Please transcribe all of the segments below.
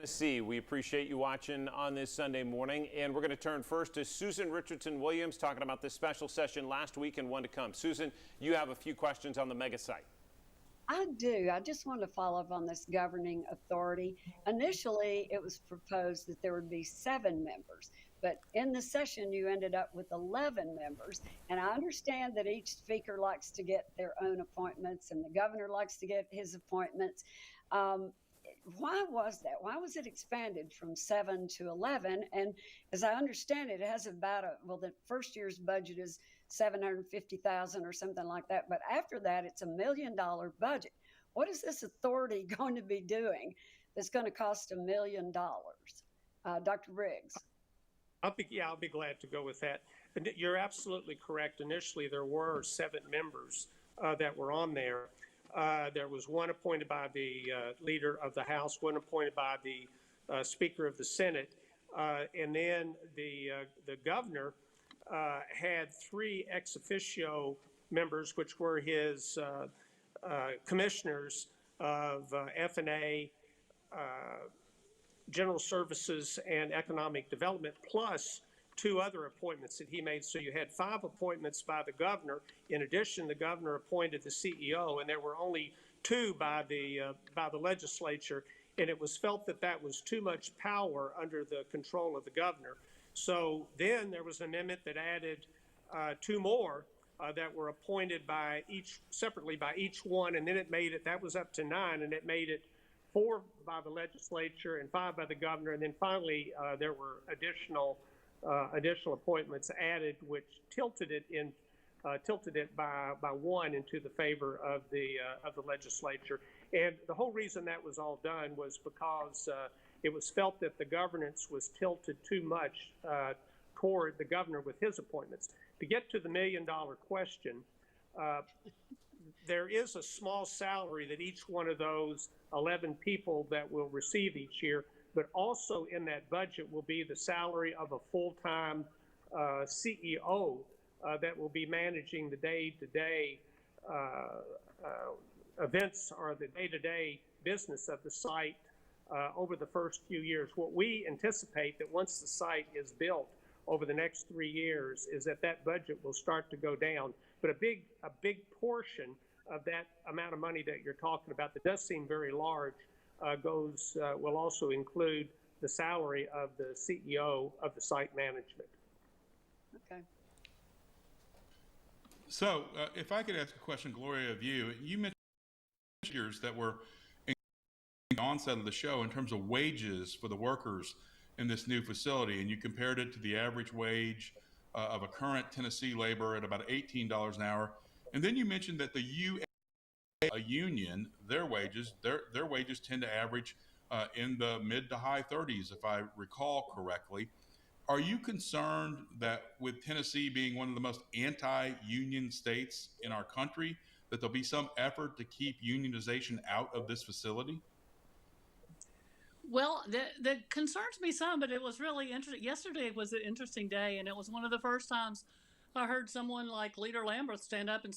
Tennessee. We appreciate you watching on this Sunday morning, and we're going to turn first to Susan Richardson-Williams talking about this special session last week and one to come. Susan, you have a few questions on the mega site. I do. I just want to follow up on this governing authority. Initially, it was proposed that there would be 7 members, but in the session, you ended up with 11 members. And I understand that each speaker likes to get their own appointments and the governor likes to get his appointments. Why was that? Why was it expanded from 7 to 11? And as I understand it, it has about the first year's budget is $750,000 or something like that. But after that, it's $1 million budget. What is this authority going to be doing that's going to cost $1 million? Dr. Briggs. I'll be glad to go with that. You're absolutely correct. Initially, there were 7 members that were on there. There was one appointed by the leader of the House, one appointed by the Speaker of the Senate, and then the governor had 3 ex officio members, which were his commissioners of F&A, General Services, and Economic Development, plus 2 other appointments that he made. So you had 5 appointments by the governor. In addition, the governor appointed the CEO, and there were only 2 by the legislature. And it was felt that that was too much power under the control of the governor. So then there was an amendment that added 2 more that were appointed separately by each one, and then it made it, that was up to 9, and it made it 4 by the legislature and 5 by the governor, and then finally there were additional appointments added, which tilted it by 1 into the favor of the legislature. And the whole reason that was all done was because it was felt that the governance was tilted too much toward the governor with his appointments. To get to the $1 million question, there is a small salary that each one of those 11 people that will receive each year, but also in that budget will be the salary of a full-time CEO that will be managing the day-to-day events or the day-to-day business of the site over the first few years. What we anticipate that once the site is built over the next 3 years is that budget will start to go down. But a big portion of that amount of money that you're talking about that does seem very large will also include the salary of the CEO of the site management. Okay. So if I could ask a question, Gloria, of you. You mentioned figures that were in the onset of the show in terms of wages for the workers in this new facility, and you compared it to the average wage of a current Tennessee laborer at about $18 an hour. And then you mentioned that the union, their wages tend to average in the mid to high 30s, if I recall correctly. Are you concerned that with Tennessee being one of the most anti-union states in our country, that there'll be some effort to keep unionization out of this facility? Well, that concerns me some, but it was really interesting. Yesterday was an interesting day, and it was one of the first times I heard someone like Leader Lambert stand up and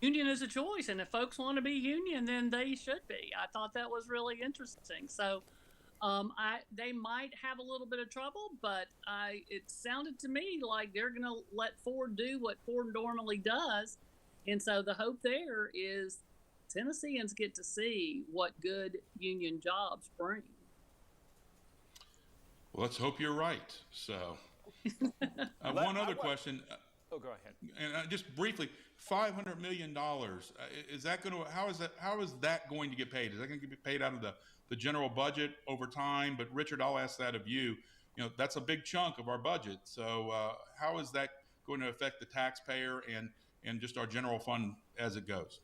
union is a choice, and if folks want to be union, then they should be. I thought that was really interesting. So they might have a little bit of trouble, but it sounded to me like they're going to let Ford do what Ford normally does. And so the hope there is Tennesseans get to see what good union jobs bring. Well, let's hope you're right. So one other question. Oh, go ahead. And just briefly, $500 million. Is that going to? How is that going to get paid? Is that going to get paid out of the general budget over time? But Richard, I'll ask that of you. You know, that's a big chunk of our budget. So how is that going to affect the taxpayer and just our general fund as it goes?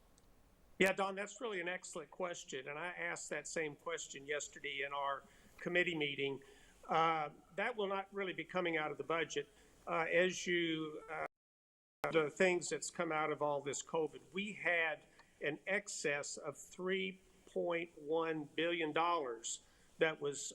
Yeah, Don, that's really an excellent question. And I asked that same question yesterday in our committee meeting. That will not really be coming out of the budget. The things that's come out of all this COVID, we had an excess of $3.1 billion that was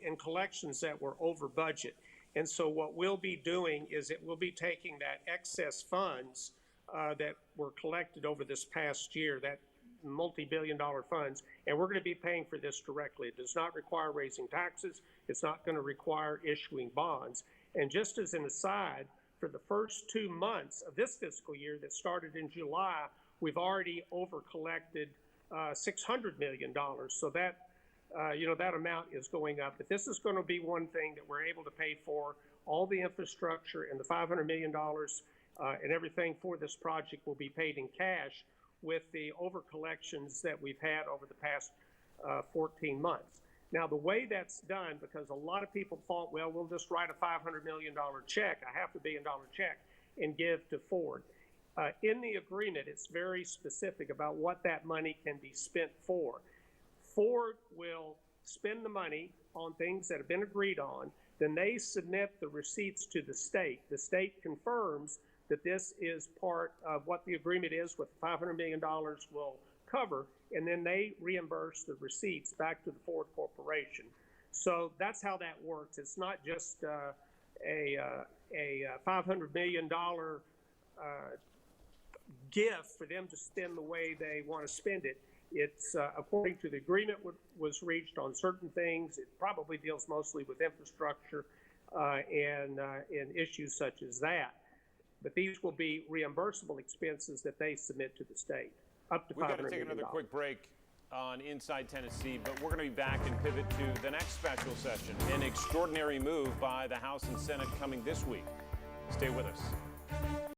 in collections that were over budget. And so what we'll be doing is we'll be taking that excess funds that were collected over this past year, that multi-billion-dollar funds, and we're going to be paying for this directly. It does not require raising taxes. It's not going to require issuing bonds. And just as an aside, for the first 2 months of this fiscal year that started in July, we've already over-collected $600 million. So that, that amount is going up. But this is going to be one thing that we're able to pay for. All the infrastructure and the $500 million and everything for this project will be paid in cash with the over-collections that we've had over the past 14 months. Now, the way that's done, because a lot of people thought, well, we'll just write a $500 million check, a $500 million check, and give to Ford. In the agreement, it's very specific about what that money can be spent for. Ford will spend the money on things that have been agreed on, then they submit the receipts to the state. The state confirms that this is part of what the agreement is, what the $500 million will cover, and then they reimburse the receipts back to the Ford Corporation. So that's how that works. It's not just a $500 million gift for them to spend the way they want to spend it. It's according to the agreement was reached on certain things. It probably deals mostly with infrastructure and issues such as that. But these will be reimbursable expenses that they submit to the state, up to $500 million. We've got to take another quick break on Inside Tennessee, but we're going to be back and pivot to the next special session, an extraordinary move by the House and Senate coming this week. Stay with us.